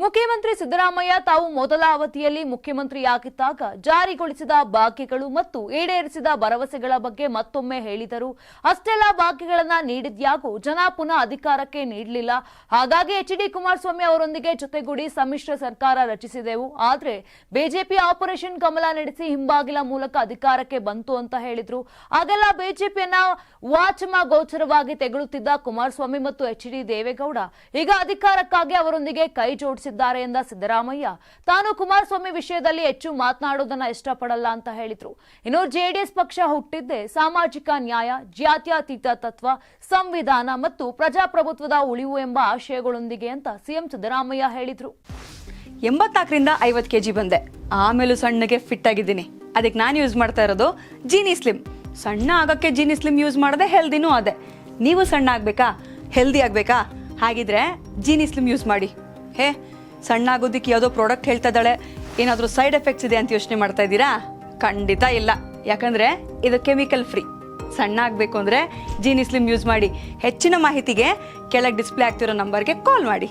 ಮುಖ್ಯಮಂತ್ರಿ ಸಿದ್ದರಾಮಯ್ಯ ತಾವು ಮೊದಲ ಅವಧಿಯಲ್ಲಿ ಮುಖ್ಯಮಂತ್ರಿಯಾಗಿದ್ದಾಗ ಜಾರಿಗೊಳಿಸಿದ ಬಾಕಿಗಳು ಮತ್ತು ಈಡೇರಿಸಿದ ಭರವಸೆಗಳ ಬಗ್ಗೆ ಮತ್ತೊಮ್ಮೆ ಹೇಳಿದರು. ಅಷ್ಟೆಲ್ಲ ಬಾಕಿಗಳನ್ನ ನೀಡಿದ್ಯಾಗೂ ಜನ ಪುನಃ ಅಧಿಕಾರಕ್ಕೆ ನೀಡಲಿಲ್ಲ. ಹಾಗಾಗಿ ಎಚ್.ಡಿ. ಕುಮಾರಸ್ವಾಮಿ ಅವರೊಂದಿಗೆ ಜೊತೆಗೂಡಿ ಸಮ್ಮಿಶ್ರ ಸರ್ಕಾರ ರಚಿಸಿದೆವು. ಆದರೆ ಬಿಜೆಪಿ ಆಪರೇಷನ್ ಕಮಲ ನಡೆಸಿ ಹಿಂಬಾಗಿಲ ಮೂಲಕ ಅಧಿಕಾರಕ್ಕೆ ಬಂತು ಅಂತ ಹೇಳಿದ್ರು. ಆಗೆಲ್ಲ ಬಿಜೆಪಿಯನ್ನ ವಾಚಮ ಗೋಚರವಾಗಿ ತೆಗಳುತ್ತಿದ್ದ ಕುಮಾರಸ್ವಾಮಿ ಮತ್ತು ಎಚ್.ಡಿ. ದೇವೇಗೌಡ ಈಗ ಅಧಿಕಾರಕ್ಕಾಗಿ ಅವರೊಂದಿಗೆ ಕೈ ಜೋಡಿಸಿದ್ದಾರೆ ಎಂದ ಸಿದ್ದರಾಮಯ್ಯ ತಾನು ಕುಮಾರಸ್ವಾಮಿ ವಿಷಯದಲ್ಲಿ ಹೆಚ್ಚು ಮಾತನಾಡುವುದನ್ನ ಇಷ್ಟಪಡಲ್ಲ ಅಂತ ಹೇಳಿದ್ರು. ಇನ್ನು ಜೆಡಿಎಸ್ ಪಕ್ಷ ಹುಟ್ಟಿದ್ದೇ ಸಾಮಾಜಿಕ ನ್ಯಾಯ, ಜಾತ್ಯತೀತ ತತ್ವ, ಸಂವಿಧಾನ ಮತ್ತು ಪ್ರಜಾಪ್ರಭುತ್ವದ ಉಳಿವು ಎಂಬ ಆಶಯಗಳೊಂದಿಗೆ ಅಂತ ಸಿಎಂ ಸಿದ್ದರಾಮಯ್ಯ ಹೇಳಿದ್ರು. 84ರಿಂದ 50 kg ಬಂದೆ, ಆಮೇಲೂ ಸಣ್ಣಗೆ ಫಿಟ್ ಆಗಿದ್ದೀನಿ. ಅದಕ್ಕೆ ನಾನು ಯೂಸ್ ಮಾಡ್ತಾ ಇರೋದು ಜೀನಿ ಸ್ಲಿಮ್. ಸಣ್ಣ ಆಗಕ್ಕೆ ಜೀನಿ ಸ್ಲಿಮ್ ಯೂಸ್ ಮಾಡದೆ ಹೆಲ್ದಿನೂ ಅದೇ. ನೀವು ಸಣ್ಣ ಆಗ್ಬೇಕಾ, ಹೆಲ್ದಿ ಆಗ್ಬೇಕಾ? ಹಾಗಿದ್ರೆ ಜೀನಿ ಸ್ಲಿಮ್ ಯೂಸ್ ಮಾಡಿ. ಸಣ್ಣ ಆಗೋದಕ್ಕೆ ಯಾವುದೋ ಪ್ರಾಡಕ್ಟ್ ಹೇಳ್ತಾ ಇದ್ದಾಳೆ, ಏನಾದರೂ ಸೈಡ್ ಎಫೆಕ್ಟ್ಸ್ ಇದೆ ಅಂತ ಯೋಚನೆ ಮಾಡ್ತಾ ಇದ್ದೀರಾ? ಖಂಡಿತ ಇಲ್ಲ, ಯಾಕಂದ್ರೆ ಇದು ಕೆಮಿಕಲ್ ಫ್ರೀ. ಸಣ್ಣ ಆಗಬೇಕು ಅಂದರೆ ಜೀನಿ ಸ್ಲಿಮ್ ಯೂಸ್ ಮಾಡಿ. ಹೆಚ್ಚಿನ ಮಾಹಿತಿಗೆ ಕೆಳಗೆ ಡಿಸ್ಪ್ಲೇ ಆಗ್ತಿರೋ ನಂಬರ್ಗೆ ಕಾಲ್ ಮಾಡಿ.